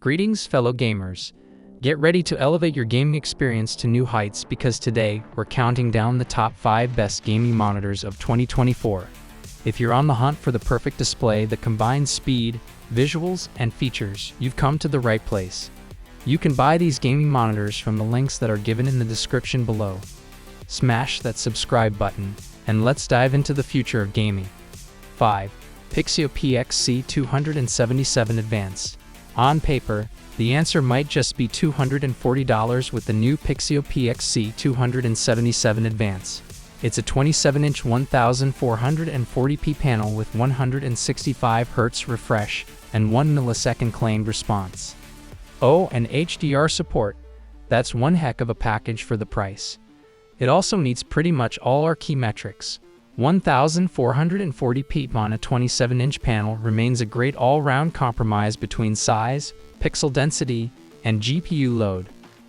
Greetings, fellow gamers. Get ready to elevate your gaming experience to new heights because today we're counting down the top 5 best gaming monitors of 2024. If you're on the hunt for the perfect display that combines speed, visuals, and features, you've come to the right place. You can buy these gaming monitors from the links that are given in the description below. Smash that subscribe button, and let's dive into the future of gaming. 5. Pixio PX-C277 Advanced. On paper, the answer might just be $240 with the new Pixio PX-C277 Advance. It's a 27-inch 1440p panel with 165Hz refresh and 1 millisecond claimed response. Oh, and HDR support. That's one heck of a package for the price. It also meets pretty much all our key metrics. 1440p on a 27-inch panel remains a great all-round compromise between size, pixel density, and GPU load.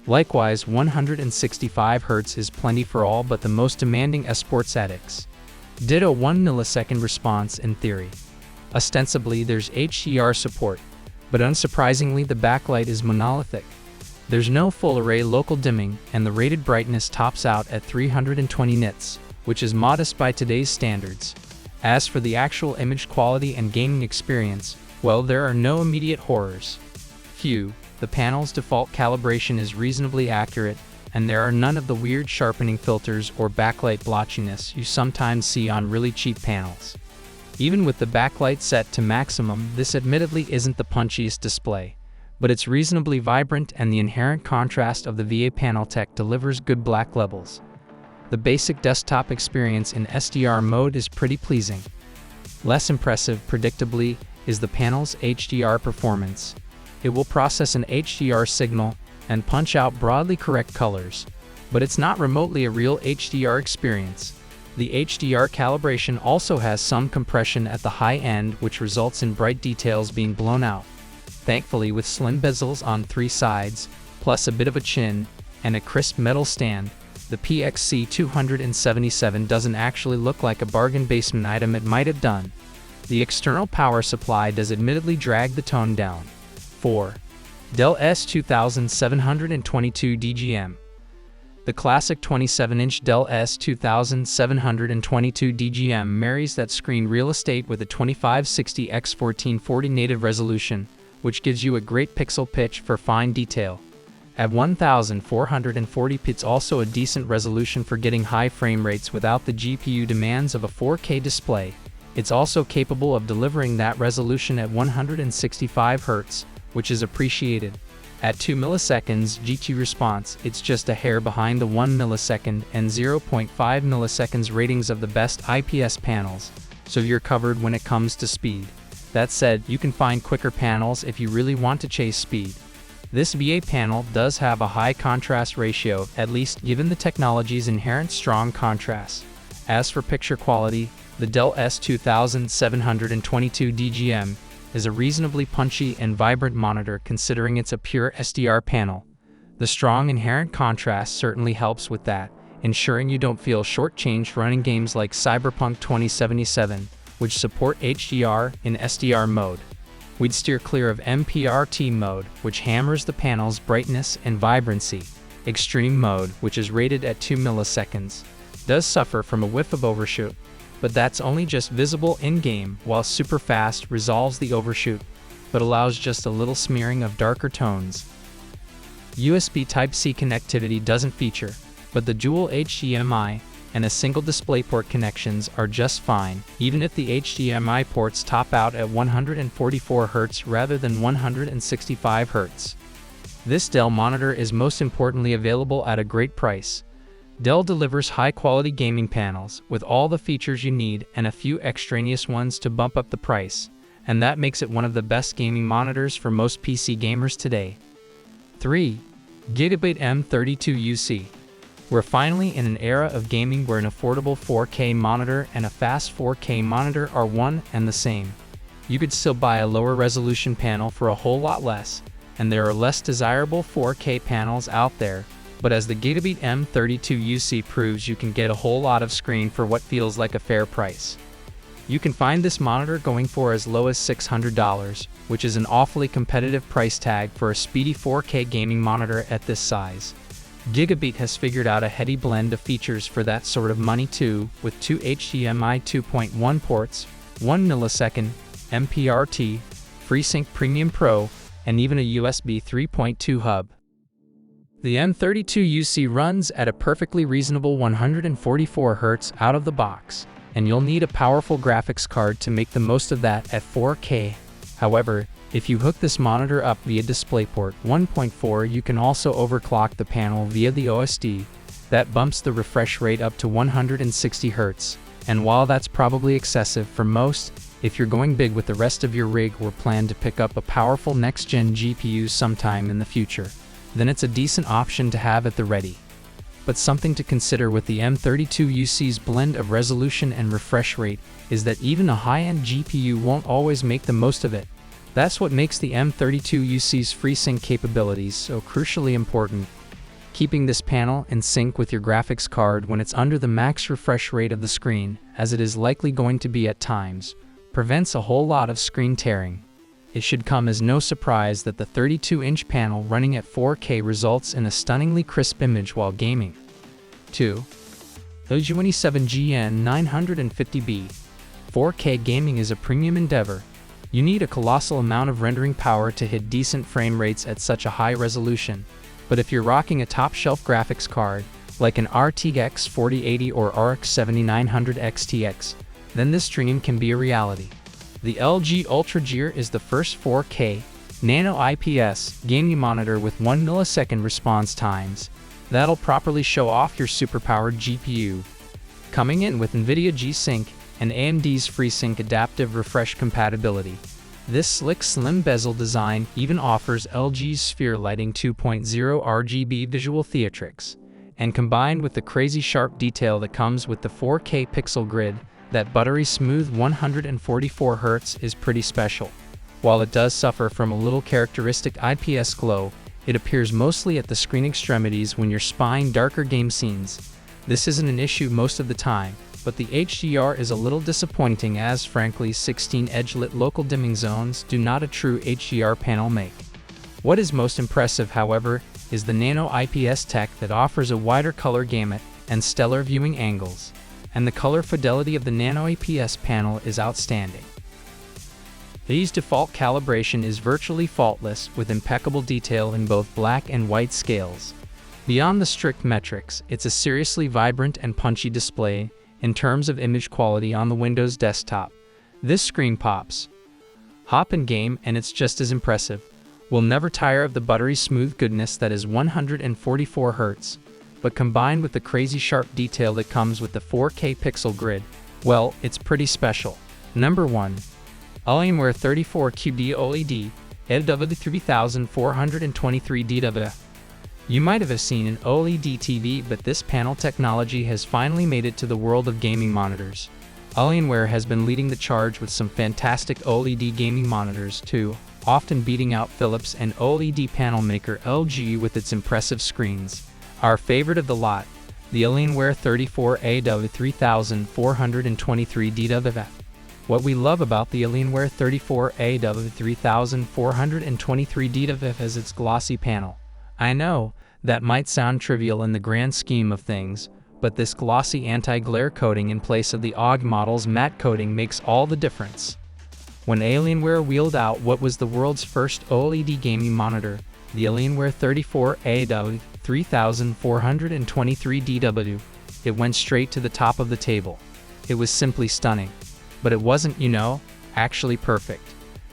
Likewise, 165Hz is plenty for all but the most demanding esports addicts. Ditto 1 millisecond response in theory. Ostensibly, there's HDR support, but unsurprisingly the backlight is monolithic. There's no full-array local dimming, and the rated brightness tops out at 320 nits, which is modest by today's standards. As for the actual image quality and gaming experience, well, there are no immediate horrors. The panel's default calibration is reasonably accurate, and there are none of the weird sharpening filters or backlight blotchiness you sometimes see on really cheap panels. Even with the backlight set to maximum, this admittedly isn't the punchiest display, but it's reasonably vibrant and the inherent contrast of the VA panel tech delivers good black levels. The basic desktop experience in SDR mode is pretty pleasing. Less impressive, predictably, is the panel's HDR performance. It will process an HDR signal and punch out broadly correct colors, but it's not remotely a real HDR experience. The HDR calibration also has some compression at the high end, which results in bright details being blown out. Thankfully, with slim bezels on 3 sides, plus a bit of a chin, and a crisp metal stand, the PX-C277 doesn't actually look like a bargain basement item it might have done. The external power supply does admittedly drag the tone down. 4. Dell S2722 DGM. The classic 27-inch Dell S2722 DGM marries that screen real estate with a 2560x1440 native resolution, which gives you a great pixel pitch for fine detail. At 1440p, it's also a decent resolution for getting high frame rates without the GPU demands of a 4K display. It's also capable of delivering that resolution at 165Hz, which is appreciated. At 2 milliseconds GT response, it's just a hair behind the 1 millisecond and 0.5 milliseconds ratings of the best IPS panels, so you're covered when it comes to speed. That said, you can find quicker panels if you really want to chase speed. This VA panel does have a high contrast ratio, at least given the technology's inherent strong contrast. As for picture quality, the Dell S2722 DGM is a reasonably punchy and vibrant monitor considering it's a pure SDR panel. The strong inherent contrast certainly helps with that, ensuring you don't feel shortchanged running games like Cyberpunk 2077, which support HDR in SDR mode. We'd steer clear of MPRT mode, which hammers the panel's brightness and vibrancy. Extreme mode, which is rated at 2 milliseconds, does suffer from a whiff of overshoot, but that's only just visible in-game, while super fast resolves the overshoot, but allows just a little smearing of darker tones. USB Type-C connectivity doesn't feature, but the dual HDMI and a single DisplayPort connections are just fine, even if the HDMI ports top out at 144Hz rather than 165Hz. This Dell monitor is most importantly available at a great price. Dell delivers high-quality gaming panels with all the features you need and a few extraneous ones to bump up the price, and that makes it one of the best gaming monitors for most PC gamers today. 3. Gigabyte M32UC. We're finally in an era of gaming where an affordable 4K monitor and a fast 4K monitor are one and the same. You could still buy a lower resolution panel for a whole lot less, and there are less desirable 4K panels out there, but as the Gigabyte M32UC proves, you can get a whole lot of screen for what feels like a fair price. You can find this monitor going for as low as $600, which is an awfully competitive price tag for a speedy 4K gaming monitor at this size. Gigabyte has figured out a heady blend of features for that sort of money too, with 2 HDMI 2.1 ports, 1 millisecond, MPRT, FreeSync Premium Pro, and even a USB 3.2 hub. The M32UC runs at a perfectly reasonable 144 Hz out of the box, and you'll need a powerful graphics card to make the most of that at 4K. However, if you hook this monitor up via DisplayPort 1.4, you can also overclock the panel via the OSD. That bumps the refresh rate up to 160 Hz. And while that's probably excessive for most, if you're going big with the rest of your rig or plan to pick up a powerful next-gen GPU sometime in the future, then it's a decent option to have at the ready. But something to consider with the M32UC's blend of resolution and refresh rate is that even a high-end GPU won't always make the most of it. That's what makes the M32UC's FreeSync capabilities so crucially important. Keeping this panel in sync with your graphics card when it's under the max refresh rate of the screen, as it is likely going to be at times, prevents a whole lot of screen tearing. It should come as no surprise that the 32-inch panel running at 4K results in a stunningly crisp image while gaming. 2. The A27GN 950B. 4K gaming is a premium endeavor. You need a colossal amount of rendering power to hit decent frame rates at such a high resolution. But if you're rocking a top-shelf graphics card, like an RTX 4080 or RX 7900 XTX, then this dream can be a reality. The LG Ultra Gear is the first 4K Nano IPS gaming monitor with 1 millisecond response times that'll properly show off your superpowered GPU. Coming in with NVIDIA G-Sync and AMD's FreeSync adaptive refresh compatibility. This slick slim bezel design even offers LG's Sphere Lighting 2.0 RGB visual theatrics, and combined with the crazy sharp detail that comes with the 4K pixel grid, that buttery smooth 144 Hz is pretty special. While it does suffer from a little characteristic IPS glow, it appears mostly at the screen extremities when you're spying darker game scenes. This isn't an issue most of the time, but the HDR is a little disappointing as, frankly, 16 edge-lit local dimming zones do not a true HDR panel make. What is most impressive, however, is the Nano IPS tech that offers a wider color gamut and stellar viewing angles, and the color fidelity of the Nano IPS panel is outstanding. These default calibration is virtually faultless, with impeccable detail in both black and white scales. Beyond the strict metrics, it's a seriously vibrant and punchy display in terms of image quality on the Windows desktop. This screen pops. Hop in game and it's just as impressive. We'll never tire of the buttery smooth goodness that is 144 Hz, but combined with the crazy sharp detail that comes with the 4K pixel grid, well, it's pretty special. Number 1. Alienware 34QD OLED LW3423DW. You might have seen an OLED TV, but this panel technology has finally made it to the world of gaming monitors. Alienware has been leading the charge with some fantastic OLED gaming monitors too, often beating out Philips and OLED panel maker LG with its impressive screens. Our favorite of the lot, the Alienware 34AW3423DW. What we love about the Alienware 34AW3423DW is its glossy panel. I know, that might sound trivial in the grand scheme of things, but this glossy anti-glare coating in place of the AUG model's matte coating makes all the difference. When Alienware wheeled out what was the world's first OLED gaming monitor, the Alienware 34AW3423DW, it went straight to the top of the table. It was simply stunning. But it wasn't, actually perfect.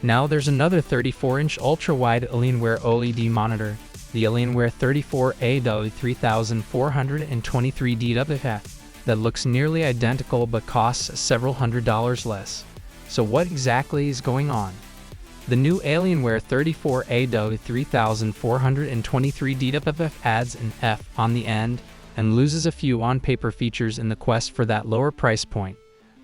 Now there's another 34-inch ultra-wide Alienware OLED monitor, the Alienware 34AW3423DW, that looks nearly identical but costs several $100s less. So what exactly is going on? The new Alienware 34AW3423DW adds an F on the end and loses a few on-paper features in the quest for that lower price point.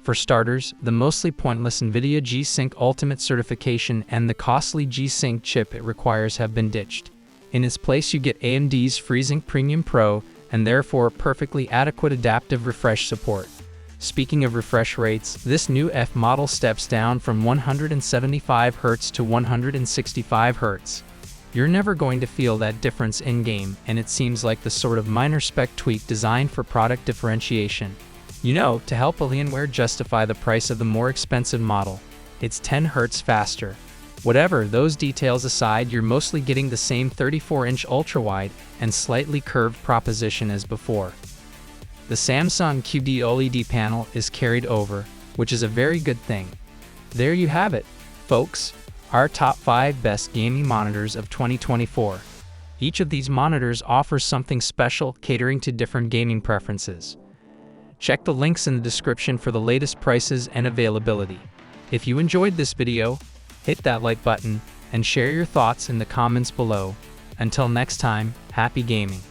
For starters, the mostly pointless NVIDIA G-Sync Ultimate certification and the costly G-Sync chip it requires have been ditched. In its place you get AMD's FreeSync Premium Pro and therefore perfectly adequate adaptive refresh support. Speaking of refresh rates, this new F model steps down from 175 Hz to 165 Hz. You're never going to feel that difference in-game, and it seems like the sort of minor spec tweak designed for product differentiation. You know, to help Alienware justify the price of the more expensive model. It's 10 Hz faster. Whatever, those details aside, you're mostly getting the same 34-inch ultrawide and slightly curved proposition as before. The Samsung QD OLED panel is carried over, which is a very good thing. There you have it, folks. Our top 5 best gaming monitors of 2024. Each of these monitors offers something special, catering to different gaming preferences. Check the links in the description for the latest prices and availability. If you enjoyed this video, hit that like button and share your thoughts in the comments below. Until next time, happy gaming.